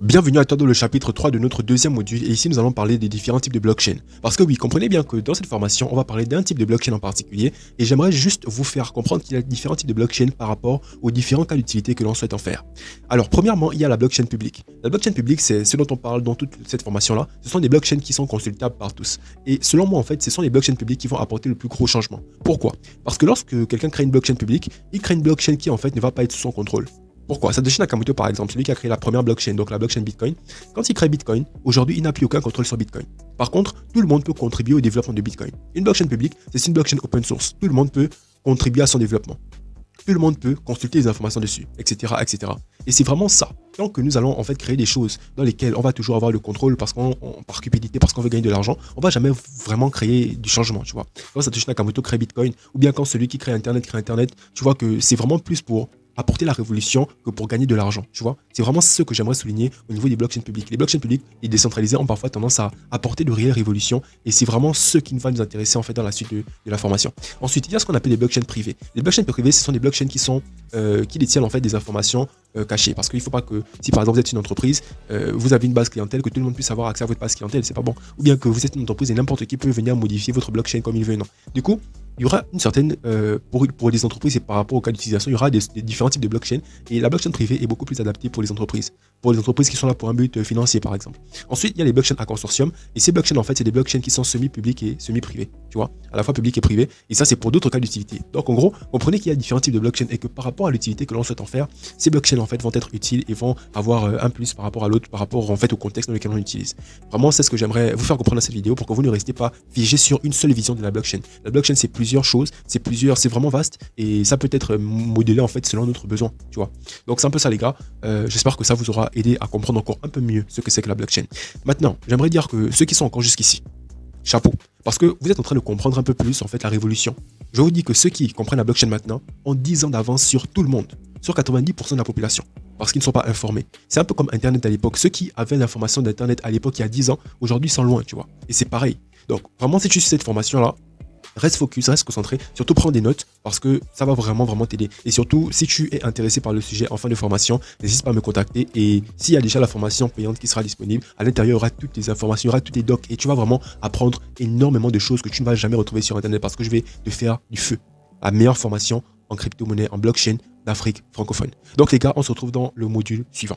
Bienvenue à toi dans le chapitre 3 de notre deuxième module et ici nous allons parler des différents types de blockchain. Parce que oui, comprenez bien que dans cette formation, on va parler d'un type de blockchain en particulier et j'aimerais juste vous faire comprendre qu'il y a différents types de blockchain par rapport aux différents cas d'utilité que l'on souhaite en faire. Alors premièrement, il y a la blockchain publique. La blockchain publique, c'est ce dont on parle dans toute cette formation-là. Ce sont des blockchains qui sont consultables par tous. Et selon moi, en fait, ce sont les blockchains publiques qui vont apporter le plus gros changement. Pourquoi? Parce que lorsque quelqu'un crée une blockchain publique, il crée une blockchain qui en fait ne va pas être sous son contrôle. Pourquoi? Satoshi Nakamoto, par exemple, celui qui a créé la première blockchain, donc la blockchain Bitcoin, quand il crée Bitcoin, aujourd'hui, il n'a plus aucun contrôle sur Bitcoin. Par contre, tout le monde peut contribuer au développement de Bitcoin. Une blockchain publique, c'est une blockchain open source. Tout le monde peut contribuer à son développement. Tout le monde peut consulter les informations dessus, etc., etc. Et c'est vraiment ça. Tant que nous allons en fait créer des choses dans lesquelles on va toujours avoir le contrôle par cupidité, parce qu'on veut gagner de l'argent, on va jamais vraiment créer du changement, tu vois. Quand Satoshi Nakamoto crée Bitcoin, ou bien quand celui qui crée Internet, tu vois que c'est vraiment plus pour apporter la révolution que pour gagner de l'argent, tu vois. C'est vraiment ce que j'aimerais souligner au niveau des blockchains publiques. Les blockchains publiques et décentralisées ont parfois tendance à apporter de réelles révolutions et c'est vraiment ce qui va nous intéresser en fait dans la suite de la formation. Ensuite, il y a ce qu'on appelle les blockchains privées. Les blockchains privées, ce sont des blockchains qui détiennent en fait des informations cachées. Parce qu'il ne faut pas que, si par exemple vous êtes une entreprise, vous avez une base clientèle, que tout le monde puisse avoir accès à votre base clientèle, c'est pas bon. Ou bien que vous êtes une entreprise et n'importe qui peut venir modifier votre blockchain comme il veut, non. Du coup, il y aura une certaine, pour les entreprises et par rapport au cas d'utilisation, il y aura des différents types de blockchain et la blockchain privée est beaucoup plus adaptée pour les entreprises qui sont là pour un but financier par exemple. Ensuite, il y a les blockchains à consortium et ces blockchains en fait, c'est des blockchains qui sont semi-publics et semi-privés, tu vois, à la fois public et privé et ça c'est pour d'autres cas d'utilité. Donc en gros, comprenez qu'il y a différents types de blockchains et que par rapport à l'utilité que l'on souhaite en faire, ces blockchains en fait vont être utiles et vont avoir un plus par rapport à l'autre, par rapport en fait au contexte dans lequel on l'utilise. Vraiment, c'est ce que j'aimerais vous faire comprendre dans cette vidéo pour que vous ne restez pas figé sur une seule vision de la blockchain. La blockchain c'est plusieurs choses, c'est vraiment vaste et ça peut être modélé en fait selon notre besoin, tu vois. Donc c'est un peu ça les gars, j'espère que ça vous aura aidé à comprendre encore un peu mieux ce que c'est que la blockchain. Maintenant, j'aimerais dire que ceux qui sont encore jusqu'ici, chapeau, parce que vous êtes en train de comprendre un peu plus en fait la révolution. Je vous dis que ceux qui comprennent la blockchain maintenant ont 10 ans d'avance sur tout le monde, sur 90% de la population, parce qu'ils ne sont pas informés. C'est un peu comme Internet à l'époque. Ceux qui avaient l'information d'Internet à l'époque il y a 10 ans, aujourd'hui sont loin, tu vois. Et c'est pareil. Donc vraiment, si tu suis cette formation-là, reste focus, reste concentré, surtout prends des notes parce que ça va vraiment t'aider. Et surtout, si tu es intéressé par le sujet en fin de formation, n'hésite pas à me contacter et s'il y a déjà la formation payante qui sera disponible, à l'intérieur, il y aura toutes les informations, il y aura tous les docs et tu vas vraiment apprendre énormément de choses que tu ne vas jamais retrouver sur Internet parce que je vais te faire du feu. La meilleure formation en crypto-monnaie, en blockchain d'Afrique francophone. Donc les gars, on se retrouve dans le module suivant.